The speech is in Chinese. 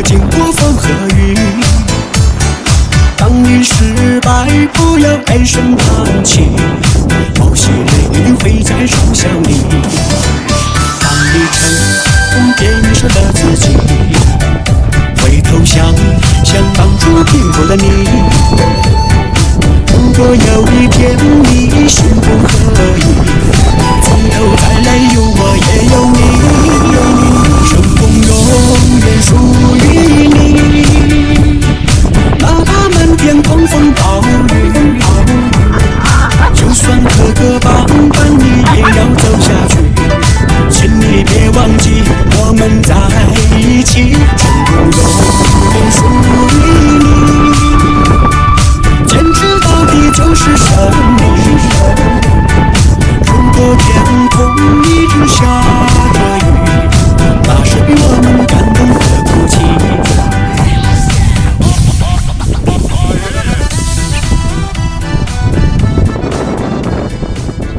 经过风和雨。当你失败，不要唉声叹气，某些人一定会再重想你。当你成功变成了自己，回头想想当初拼过的你。如果有一天你心不合意，从头再来，有我也有你，成功永远属于你。哪怕满天狂风暴雨，就算磕磕绊绊，你也要走下去。请你别忘记，我们在一起，成功永远属于你。坚持到底就是胜利。如果天空一直下着雨，那是比我们